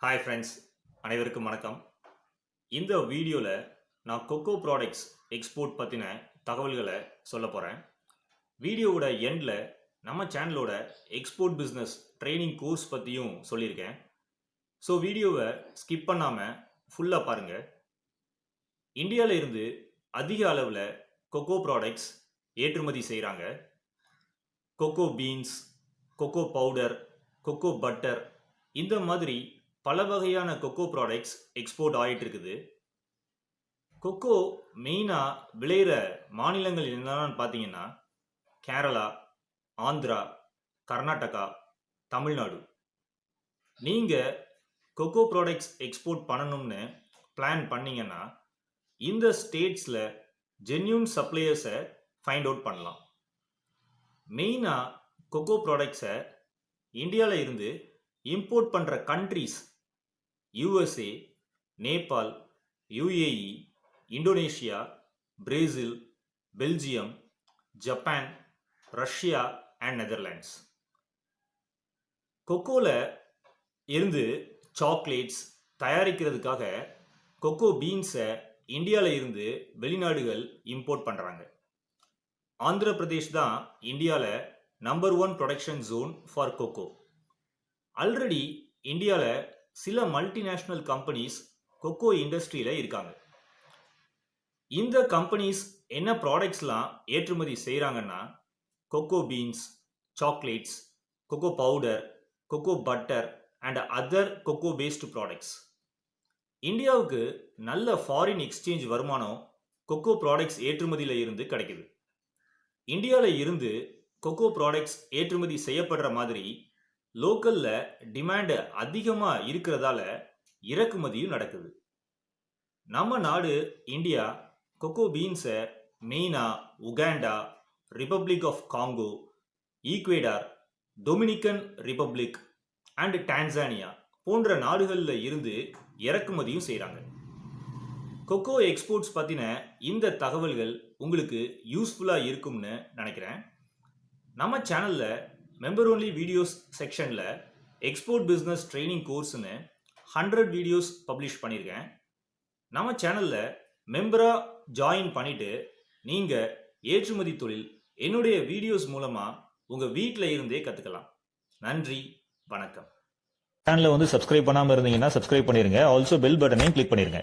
Hi friends, அனைவருக்கும் வணக்கம். இந்த வீடியோவில் நான் கொக்கோ ப்ராடக்ட்ஸ் எக்ஸ்போர்ட் பற்றின தகவல்களை சொல்ல போகிறேன். வீடியோவோட எண்டில் நம்ம சேனலோட எக்ஸ்போர்ட் பிஸ்னஸ் ட்ரைனிங் கோர்ஸ் பற்றியும் சொல்லியிருக்கேன். ஸோ வீடியோவை ஸ்கிப் பண்ணாமல் ஃபுல்லாக பாருங்கள். இந்தியாவில் இருந்து அதிக அளவில் கொக்கோ ப்ராடக்ட்ஸ் ஏற்றுமதி செய்கிறாங்க. Cocoa beans, cocoa powder, cocoa butter, இந்த மாதிரி பல வகையான கொக்கோ ப்ராடக்ட்ஸ் எக்ஸ்போர்ட் ஆகிட்டு இருக்குது. கொக்கோ மெயினாக விளையிற மாநிலங்கள் என்னென்னு பார்த்தீங்கன்னா கேரளா, ஆந்திரா, கர்நாடகா, தமிழ்நாடு. நீங்கள் கொக்கோ ப்ராடக்ட்ஸ் எக்ஸ்போர்ட் பண்ணணும்னு பிளான் பண்ணிங்கன்னா இந்த ஸ்டேட்ஸில் ஜென்யூன் சப்ளையர்ஸை ஃபைண்ட் அவுட் பண்ணலாம். மெயினாக கொக்கோ ப்ராடக்ட்ஸை இந்தியாவில் இருந்து இம்போர்ட் பண்ணுற countries USA, Nepal, UAE, Indonesia, Brazil, Belgium, Japan, Russia and Netherlands. கொக்கோவில் இருந்து சாக்லேட்ஸ் தயாரிக்கிறதுக்காக கொக்கோ பீன்ஸை இந்தியாவில் இருந்து வெளிநாடுகள் இம்போர்ட் பண்ணுறாங்க. ஆந்திர பிரதேஷ் தான் இந்தியாவில் number 1 production zone for cocoa. Already இந்தியாவில் சில மல்டிநேஷ்னல் கம்பெனிஸ் கொக்கோ இண்டஸ்ட்ரியில் இருக்காங்க. இந்த கம்பெனிஸ் என்ன ப்ராடக்ட்ஸ்லாம் ஏற்றுமதி செய்கிறாங்கன்னா cocoa beans, chocolates, cocoa powder, cocoa butter and other cocoa based products. இந்தியாவுக்கு நல்ல ஃபாரின் எக்ஸ்சேஞ்ச் வருமானம் கொக்கோ ப்ராடக்ட்ஸ் ஏற்றுமதியில் இருந்து கிடைக்குது. இந்தியாவில் இருந்து கொக்கோ ப்ராடக்ட்ஸ் ஏற்றுமதி செய்யப்படுற மாதிரி லோக்கலில் டிமாண்டு அதிகமாக இருக்கிறதால இறக்குமதியும் நடக்குது. நம்ம நாடு இந்தியா கொக்கோ பீன்ஸை மெயினாக Uganda, republic of Congo, Ecuador, Dominican republic and Tanzania போன்ற நாடுகளில் இருந்து இறக்குமதியும் செய்கிறாங்க. கொக்கோ எக்ஸ்போர்ட்ஸ் பற்றின இந்த தகவல்கள் உங்களுக்கு யூஸ்ஃபுல்லாக இருக்கும்னு நினைக்கிறேன். நம்ம சேனலில் மெம்பர் ஒன்லி வீடியோஸ் செக்ஷனில் எக்ஸ்போர்ட் பிஸ்னஸ் ட்ரைனிங் கோர்ஸ்னு 100 வீடியோஸ் பப்ளிஷ் பண்ணியிருக்கேன். நம்ம சேனலில் மெம்பராக ஜாயின் பண்ணிவிட்டு நீங்கள் ஏற்றுமதி தொழில் என்னுடைய வீடியோஸ் மூலமாக உங்கள் வீட்டில் இருந்தே கற்றுக்கலாம். நன்றி, வணக்கம். சேனலை சப்ஸ்கிரைப் பண்ணாமல் இருந்தீங்கன்னா சப்ஸ்கிரைப் பண்ணிடுங்க. ஆல்சோ பெல் பட்டனையும் கிளிக் பண்ணிடுங்க.